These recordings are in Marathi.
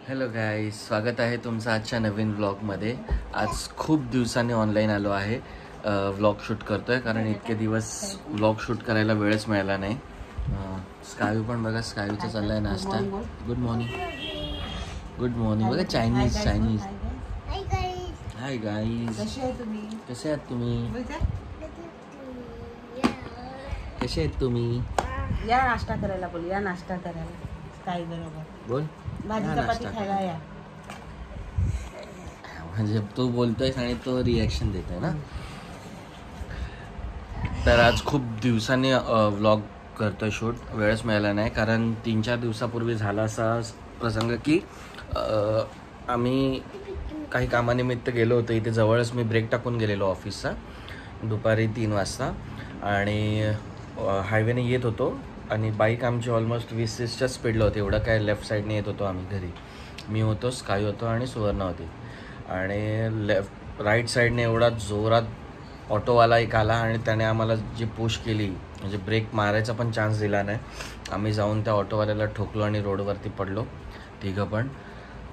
हॅलो गाईज, स्वागत आहे तुमचं आजच्या नवीन व्लॉगमध्ये. आज खूप दिवसांनी ऑनलाईन आलो आहे. व्लॉग शूट करतो आहे कारण इतके दिवस व्लॉग शूट करायला वेळच मिळाला नाही. स्कायू पण बघा, स्कायूचा चालला आहे नाश्ता. Good morning, good morning. बघा चायनीज चायनीज. हाय गाईज, कसे आहात तुम्ही? कसे आहेत तुम्ही? या नाश्ता करायला बोल, या नाश्ता करायला. काय बरोबर बोल. भाजी चपाती खायला या. म्हणजे तू बोलतोयस आणि तो रिॲक्शन देतोय ना. तर आज खूप दिवसांनी व्लॉग करतोय शूट. वेळच मिळाला नाही कारण 3-4 दिवसापूर्वी झाला असा प्रसंग की आम्ही काही कामानिमित्त गेलो होतो. इथे जवळच मी ब्रेक टाकून गेलेलो ऑफिसचा दुपारी 3 वाजता आणि हायवेने येत होतो आणि बाईक आमची ऑलमोस्ट 20-30च्या स्पीडला होती. एवढं काय लेफ्ट साईडने येत होतो आम्ही घरी. मी होतो, स्काय होतो आणि सुवर्णा होती. आणि राईट साईडने एवढा जोरात ऑटोवाला एक आला आणि त्याने आम्हाला जी पुश केली, म्हणजे ब्रेक मारायचा पण चान्स दिला नाही. आम्ही जाऊन त्या ऑटोवाल्याला ठोकलो आणि रोडवरती पडलो तिघं पण.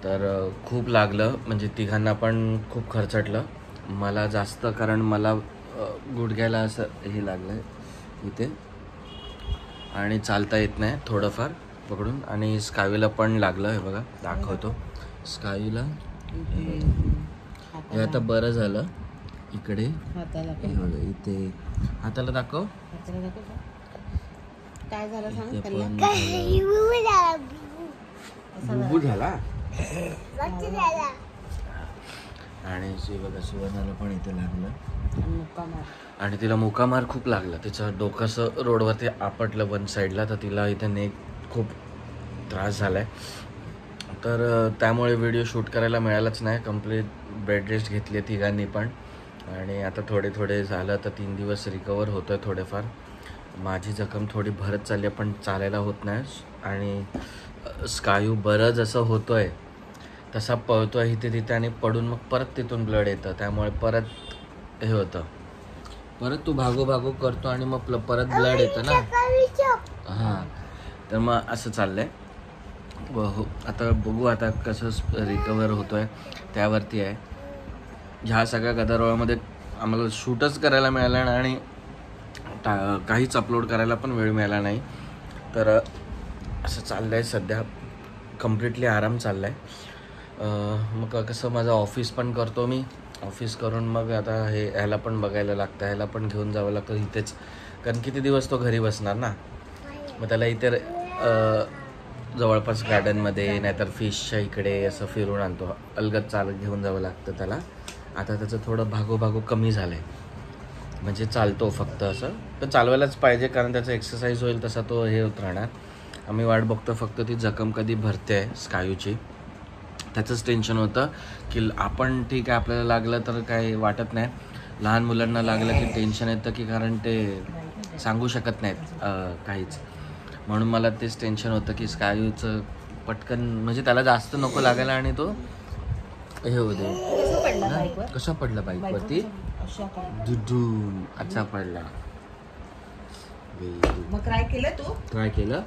तर खूप लागलं, म्हणजे तिघांना पण खूप खरचटलं. मला जास्त, कारण मला गुडघ्याला असं हे लागलं आहे इथे आणि चालता येत नाही थोडंफार पकडून. आणि स्कायूला पण लागलं, हे बघा दाखवतो स्कायूला. हे आता बरं झालं. इकडे हे बघा, इथे हाताला दाखव. काय झालं सांग. बुबू झाला. आणि बघा सुवर्णाला पण इथे लागलं आणि तिला मुकामार खूप लागला. तिचं डोकं असं रोडवरती आपटलं वन साईडला, तर तिला इथे नेक खूप त्रास झाला आहे. तर त्यामुळे व्हिडिओ शूट करायला मिळालाच नाही. कंप्लीट बेड रेस्ट घेतली आहे तिघांनी पण. आणि आता थोडे झालं तर 3 दिवस रिकवर होतो आहे थोडेफार. माझी जखम थोडी भरत चालली आहे पण चालायला होत नाही. आणि स्कायू बरं जसं होतो आहे तसा पळतो आहे इथे तिथे आणि पडून मग परत तिथून ब्लड येतं. त्यामुळे परत हे होतं, परत तू भागो करतो आणि मग परत ब्लड येतं ना. हां, तर मग असं चाललं आहे. हो, आता बघू आता कसं रिकवर होतो आहे त्यावरती आहे. ह्या सगळ्या गदारोळामध्ये आम्हाला शूटच करायला मिळालं नाही आणि काहीच अपलोड करायला पण वेळ मिळाला नाही. तर असं चाललं आहे सध्या. कम्प्लिटली आराम चालला आहे. मग कसं माझं ऑफिस पण करतो मी. ऑफिस करून मग आता ह्याला पण बघायला लागतं, ह्याला पण घेऊन जावं लागतं इथेच, कारण किती दिवस तो घरी बसणार ना. मग त्याला इथे जवळपास गार्डनमध्ये नाहीतर फिशच्या इकडे असं फिरून आणतो. अलगद चालत घेऊन जावं लागतं त्याला. आता त्याचं थोडं भागो कमी झालं आहे, म्हणजे चालतो फक्त असं. तर चालवायलाच पाहिजे कारण त्याचं एक्सरसाइज होईल तसा तो हे होत राहणार. आम्ही वाट बघतो फक्त ती जखम कधी भरते आहे स्कायूची. त्याचंच टेन्शन होतं की आपण ठीक आहे, आपल्याला लागलं तर काही वाटत नाही. लहान मुलांना लागलं की टेन्शन येतं की कारण ते सांगू शकत नाहीत काहीच. म्हणून मला तेच टेन्शन होतं की स्कायूचं पटकन, म्हणजे त्याला जास्त नको लागायला आणि तो हे होते. कसा पडला बाईकवरती? दुडून अच्छा पडला. मग काय केलं तू? काय केलं?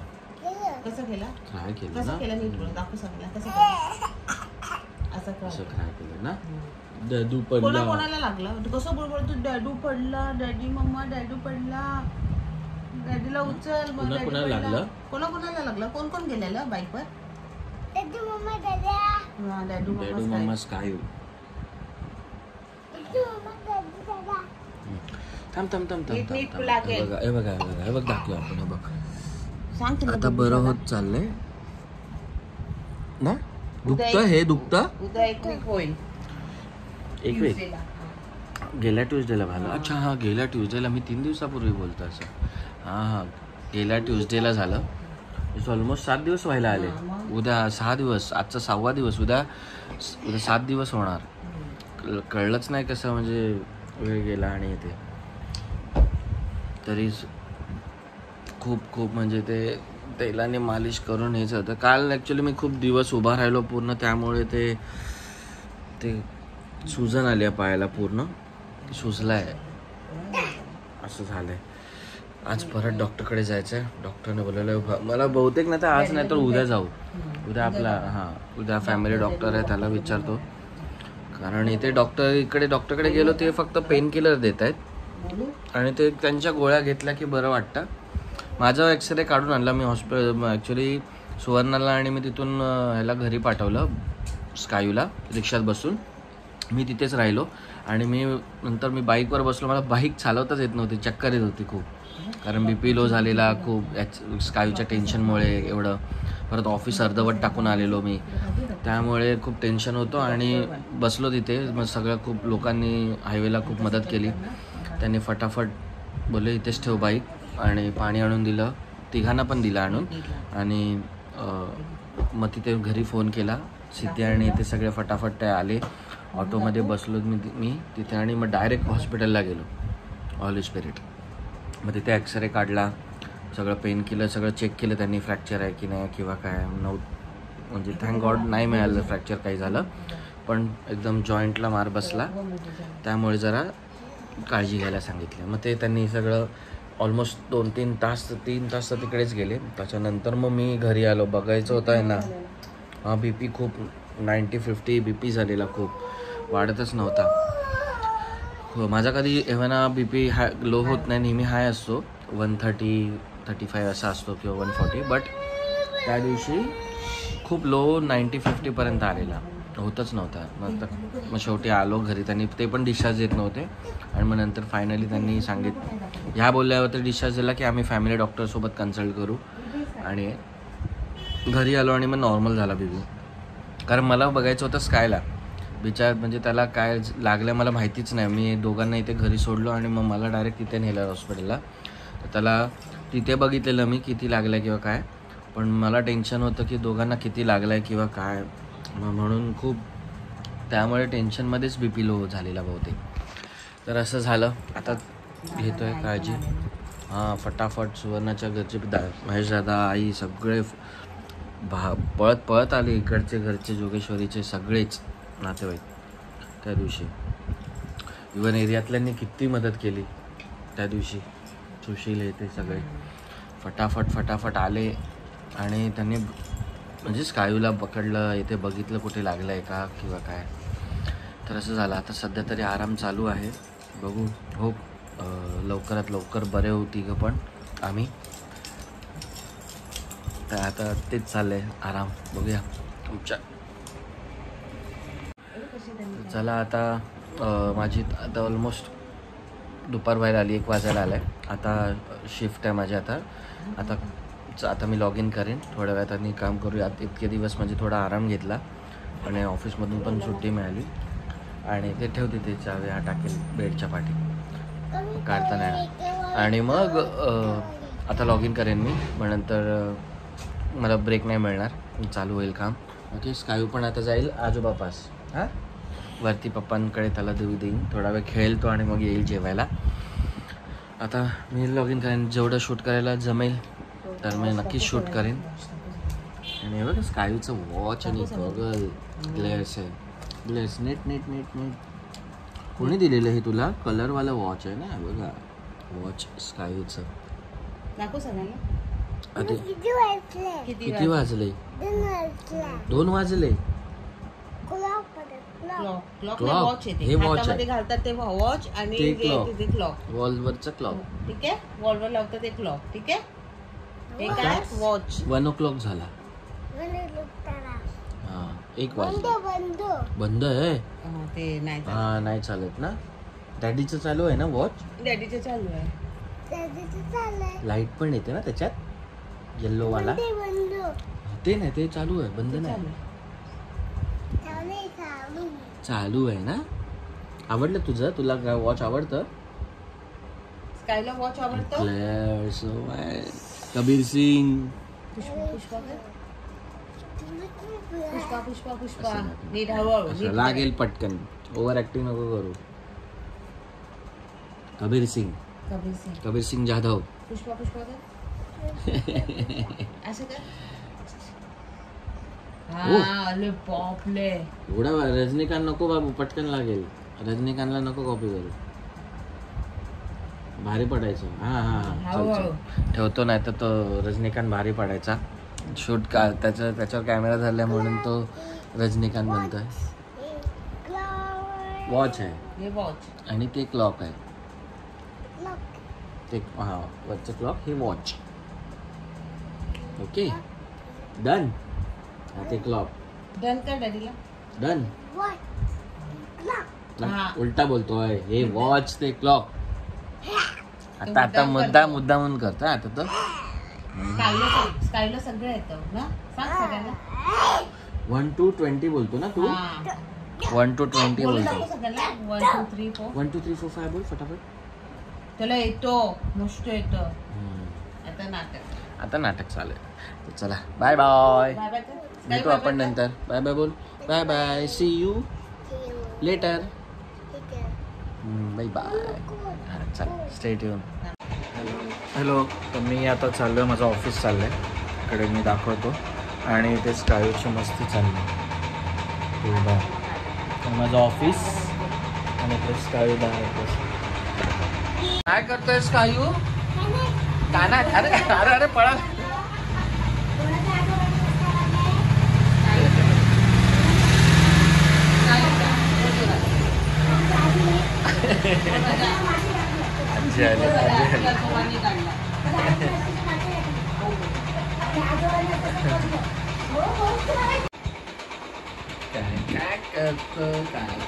कसं केलं? काय केलं कसं ना? केलं नीट बोल, दाखव सगळ्यांना कसं केलं. असं काय केलं ना? डॅडू पडला. कोणाला लागलं? कसं बोल तू. डॅडू पडला, डॅडी मम्मा डॅडू पडला, डॅडीला उचल. मग डॅडी कोणाला लागलं? कोणाला लागलं? कोण गेलेलं बाईकवर? डॅडू मम्मा स्कायू. थांब हे बघा दाखवू आपण. हे बघ सांग आता बरं होत चाललंय ना. दुखतं, हे दुखतं. उद्या एक वीक होईल. एक वीक गेल्या ट्यूजडेला झालं. अच्छा हां, गेल्या ट्यूजडेला. मी 3 दिवसापूर्वी बोलतो असं. हां, गेल्या ट्यूजडेला झालं. ऑलमोस्ट 7 दिवस व्हायला आले. उद्या 6 दिवस, आजचा 6वा दिवस. उद्या 7 दिवस होणार. कळलंच नाही कसं, म्हणजे वेळ गेला. आणि इथे तरी खूप म्हणजे ते तेलाने मालिश करून हेच होतं. काल ॲक्च्युली मी खूप दिवस उभा राहिलो पूर्ण, त्यामुळे ते सुजन आली आहे पायाला, पूर्ण सुजला आहे असं झालं आहे. आज परत डॉक्टरकडे जायचं आहे. डॉक्टरने बोलवलं मला बहुतेक नाही तर आज नाही तर उद्या जाऊ. उद्या आपला उद्या फॅमिली डॉक्टर आहे त्याला विचारतो. कारण इथे डॉक्टरकडे गेलो ते फक्त पेन किलर देत आहेत आणि ते त्यांच्या गोळ्या घेतल्या की बरं वाटतं. माझा एक्सरे काढून आणला मी हॉस्पिटल. ॲक्च्युली सुवर्णाला आणि मी तिथून ह्याला घरी पाठवलं स्कायूला रिक्षात बसून. मी तिथेच राहिलो आणि नंतर मी बाईकवर बसलो. मला बाईक चालवताच येत नव्हती, चक्कर येत होती खूप. कारण BP लो झालेला खूप स्कायूच्या टेन्शनमुळे एवढं. परत ऑफिस अर्धवट टाकून आलेलो मी, त्यामुळे खूप टेन्शन होतं आणि बसलो तिथे. मग सगळं खूप लोकांनी हायवेला खूप मदत केली. त्यांनी फटाफट बोलले इथेच ठेव बाईक आणि पाणी आणून दिलं. तिघांना पण दिलं आणून. आणि मग तिथे घरी फोन केला. सिद्धी आणि ते सगळे फटाफट ते आले. ऑटोमध्ये बसलो मी तिथे आणि मग डायरेक्ट हॉस्पिटलला गेलो हॉली स्पिरिट. मग तिथे एक्सरे काढला, सगळं पेन किलर सगळं चेक केलं त्यांनी, फ्रॅक्चर आहे की नाही किंवा काय. म्हणजे थँक गॉड नाही मिळालं फ्रॅक्चर काही झालं, पण एकदम जॉईंटला मार बसला, त्यामुळे जरा काळजी घ्यायला सांगितलं. मग ते त्यांनी सगळं ऑलमोस्ट 2-3 तास तर तिकडेच गेले. त्याच्यानंतर मग मी घरी आलो. बघायचं होतं आहे ना, BP खूप 90-50 BP झालेला, खूप वाढतच नव्हता. हो, माझा कधी एव्हाना BP हाय लो होत नाही, नेहमी हाय असतो. 130-35 असा असतो किंवा 140. बट त्या दिवशी खूप लो 90-50पर्यंत आलेला, होतच नव्हता. मग शेवटी आलो घरी. त्यांनी ते पण डिस्चार्ज देत नव्हते आणि मग नंतर फायनली त्यांनी सांगितलं, ह्या बोलल्यावर तर डिस्चार्ज दिला की आम्ही फॅमिली डॉक्टरसोबत कन्सल्ट करू. आणि घरी आलो आणि मग नॉर्मल झाला BP. कारण मला बघायचं होतं स्कायला म्हणजे त्याला काय लागलं मला माहितीच नाही. मी दोघांना इथे घरी सोडलो आणि मग मला डायरेक्ट तिथे नेलं हॉस्पिटलला. तर त्याला तिथे बघितलेलं मी किती लागलं किंवा काय, पण मला टेन्शन होतं की दोघांना किती लागलं आहे किंवा काय, म्हणून खूप त्यामुळे टेन्शनमध्येच BP लो झालेला बहुतेक. तर असं झालं. आता घेतो आहे काळजी. फटाफट सुवर्णाच्या घरचे महेश दादा, आई सगळे पळत आले. इकडचे घरचे जोगेश्वरीचे सगळेच नातेवाईक त्या दिवशी. इवन एरियातल्यांनी किती मदत केली त्या दिवशी. सुशील हे ते सगळे फटाफट आले आणि त्यांनी म्हणजे स्कायूला पकडलं, इथे बघितलं कुठे लागलं आहे का किंवा काय. तर असं झालं. आता सध्या तरी आराम चालू आहे. बघू, हो लवकरात लवकर बरे होऊ तिघं पण आम्ही. तर आता तेच चाललं आहे, आराम. बघूया तुमच्या. चला आता माझी आता ऑलमोस्ट दुपार बाहेर आली, 1 वाजायला आलं आहे. आता शिफ्ट आहे माझी. आता मी लॉग इन करेन थोड्या वेळात आणि काम करूया. इतके दिवस म्हणजे थोडा आराम घेतला आणि ऑफिसमधून पण सुट्टी मिळाली. आणि ते ठेवते ते चावी टाकेल बेडच्या पाठी काढताना. आणि मग आता लॉग इन करेन मी. मग नंतर मला ब्रेक नाही मिळणार, चालू होईल काम. ओके. स्कायू पण आता जाईल आजोबापास वरती पप्पांकडे. त्याला देईन थोडा वेळ खेळेल तो आणि मग येईल जेवायला. आता मी लॉग इन करेन. जेवढं शूट करायला जमेल तर मी नक्कीच शूट करेन. आणि बघा स्कायूचं वॉच आणि गॉगल ग्लेअर्स आहे. ग्लेअर्स नेट कोणी दिलेलं हे तुला? कलरवाला वॉच आहे ना, बघा वॉच स्कायूचं. दाखव सगळ्यांना. किती वाजले? 2 वाजले. वॉच हे वॉच आहे, घालतात ते वॉच आणि ते क्लॉक, वॉलवरचा क्लॉक. ठीक आहे, वॉलवर लावतात ते क्लॉक. ठीक आहे, हे काय वॉच. 1 o'clock झाला. 1 वाजता बंद आहे. ते नाही नाही चालत ना. डॅडीचं चालू आहे ना वॉच? डॅडीचं चालू आहे. लाईट पण येते ना त्याच्यात, येल्लो वाला. ते नाही, ते चालू आहे, बंद नाही. चालू आहे ना. आवडलं तुझं? तुला वॉच आवडतं? स्कायला वॉच आवडतं. कबीर सिंग. पुष्पा नीट हळूहळू लागेल पटकन, ओव्हर ऍक्टिंग नको करू. कबीर सिंग जाधव. पुष्पा असं कर. पॉपले एवढा रजनीकांत नको बाबू, पटकन लागेल. रजनीकांतला नको कॉपी करू. भारी पडायचं. हा हा चल चल. ठेवतो नाही तर तो रजनीकांत भारी पडायचा. शूट का त्याच्यावर कॅमेरा झाला म्हणून तो रजनीकांत बनतोय. वॉच आहे हे वॉच आणि ते क्लॉक आहे. ते हा वरचं क्लॉक हे वॉच. Okay done. ते क्लॉक डन कर डॅडीला. डन. हा. उलटा बोलतोय. हे वॉच ते क्लॉक. आता मुद्दा म्हणून करतोय आता तो. स्कायला सगळं येतं ना. सांग सगळ्यांना. 1 to 20 बोलतो ना तू. 1 to 20 बोलतो. 1 2 3 4 1 2 3 4 5 बोल फटाफट. त्याला येतो मस्त येतं. आता नाटक चालू आहे. चला बाय बाय. Bye bye. भेटू आपण नंतर. बाय बाय बोल. Bye bye. See you later. Bye bye. चल स्टे ट्यून. हॅलो. तर मी आता चाललो आहे, माझं ऑफिस चाललं आहे. इकडे मी दाखवतो आणि ते स्कायूची मस्ती चालली. तर माझं ऑफिस आणि ते स्कायू बाहेर. काय करतोय स्कायू? काना. अरे अरे अरे पळा.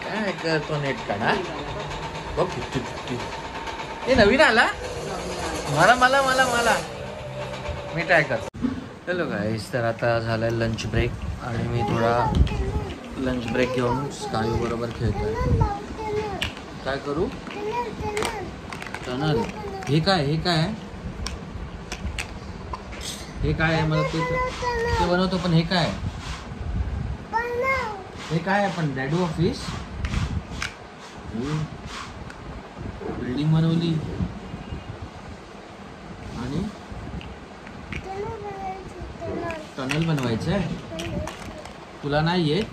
काय करतो नेट काढा. हे नवीन आला. मला मी ट्राय करतो. हॅलो गाईस. तर आता झालाय लंच ब्रेक आणि मी थोडा लंच ब्रेक घेऊन स्कायू बरोबर खेळतोय. काय करू? टनल. हे काय आहे मला ते बनवतो. पण हे काय आहे पण डॅडू ऑफिस बिल्डिंग बनवली आणि टनल बनवायचं आहे. तुला नाही येत?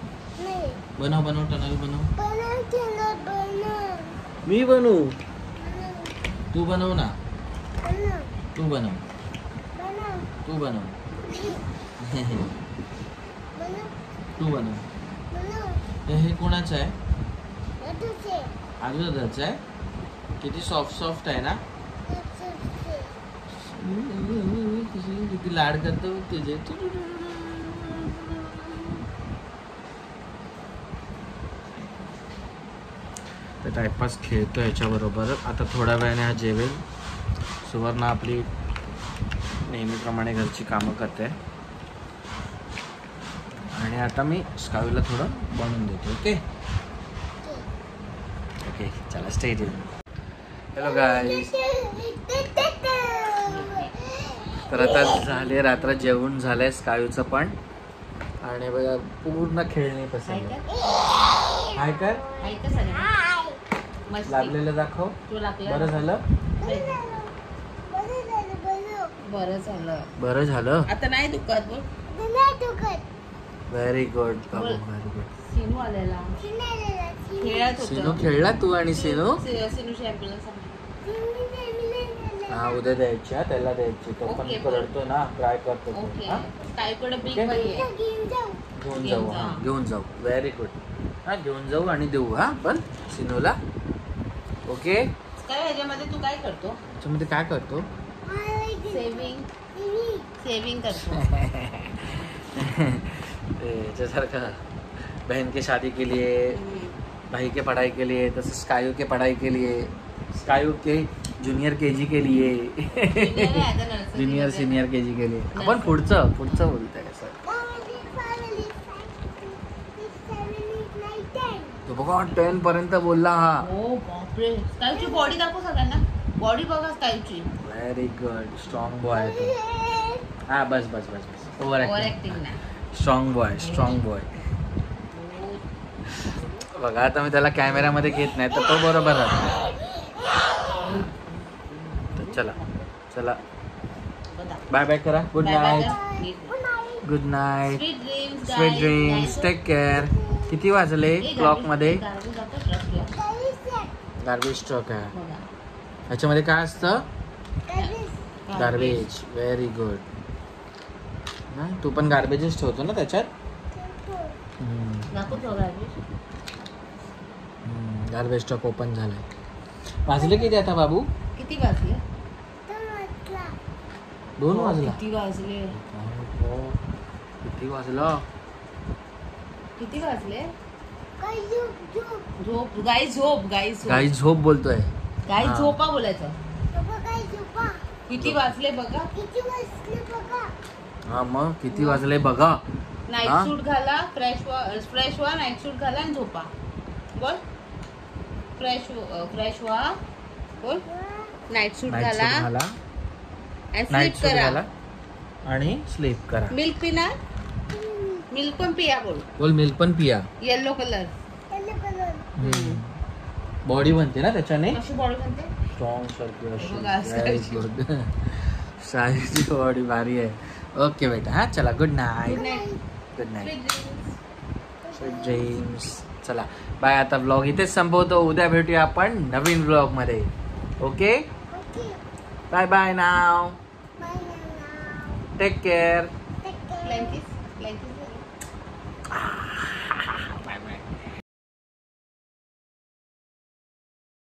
बनव टनल बनव. मी बनवू? तू बनव ना. तू बनव. तू बनव. हे कोणाचं आहे? आजूदादाचं आहे. किती सॉफ्ट आहे ना. किती लाड करतो तुझे. तर टाइमपास खेळतो याच्याबरोबर. आता थोड्या वेळाने हा जेवेल. सुवर्णा आपली नेहमीप्रमाणे घरची कामं करते आणि आता मी स्कायूला थोडं बनवून देतो. ओके चला स्टे ट्यून. हॅलो गाईस. तर आता झाले रात्र जेवण झालंय स्कायूचं पण आणि बघा पूर्ण खेळणे पसंत. हाय कर. लागलेलं दाखव. बरं झालं. आता नाही दुखत. व्हेरी गुड बाबू. Very good. सिनू आलेला. सिनू खेळला तू आणि सिनू. हा उद्या द्यायची. त्याला द्यायची. तो पण करतो ना. ट्राय करतो तो. घेऊन जाऊ. Very good. घेऊन जाऊ आणि देऊ. पण सिनूला. ओके. ह्याच्यामध्ये तू काय करतो? ह्याच्यामध्ये काय करतो? सेविंग करतो. जैसा बहन की शादी के लिए, भाई के पढ़ाई के लिए, तसं स्कायू के पढ़ाई के लिए, स्कायू के जूनियर केजी के लिए, जूनियर सीनियर केजी के लिए. आपण पुढचं बोलतोय सर. तो बघा 10 पर्यंत बोलला हा. हो बापरे. स्कायूची बॉडी दाखव सगळ्यांना. बॉडी बघा स्कायूची. Very good. स्ट्रॉंग बॉय आहे तो. हा बस ओव्हर ऍक्टिंग. Strong boy. बघा आता मी त्याला कॅमेरामध्ये घेत नाही तर तो बरोबर राहतो. चला बाय बाय करा. Good night. Sweet dreams. Take care. किती वाजले क्लॉक मध्ये? गार्बेज ट्रक आहे. ह्याच्यामध्ये काय असतं? गार्बेज. Very good. तू पण गार्बेजच ठेवतो ना त्याच्यात? गार्बेज टॉप ओपन झालाय. वाजले किती आता बाबू? किती वाजले? 2 वाजला. किती वाजले? किती वाजलं? किती वाजले? झोप गाई झोप गाई झोप गाई झोप बोलतोय. गाई हा. झोपा बोलायचं. किती वाजले बघा. हा मग किती वाजले बघा. नाईट हा? सूट घाला, फ्रेश व्हा, नाईट सूट घाला आणि झोपा. बोल फ्रेश व्हा. बोल नाईट सूट नाईट घाला सूट घाला. आणि नाईट स्लीप सूट करा. घाला आणि स्लीप करा. मिल्क पिणार? मिल्क पण पिया. बोल बोल मिल्क पण पिया. Yellow colour. बॉडी बनते ना त्याच्याने. कशी बॉडी म्हणते? स्ट्रॉंग सारखी बघा, अशी. असं व्हेरी गुड. साईची बॉडी भारी आहे. ओके बेटा. हा चला good night. Good night. Sweet dreams. चला बाय. आता व्लॉग इथेच संपवतो. उद्या भेटूया आपण नवीन व्लॉग मध्ये. ओके बाय बाय नाव. Take care. Blankies.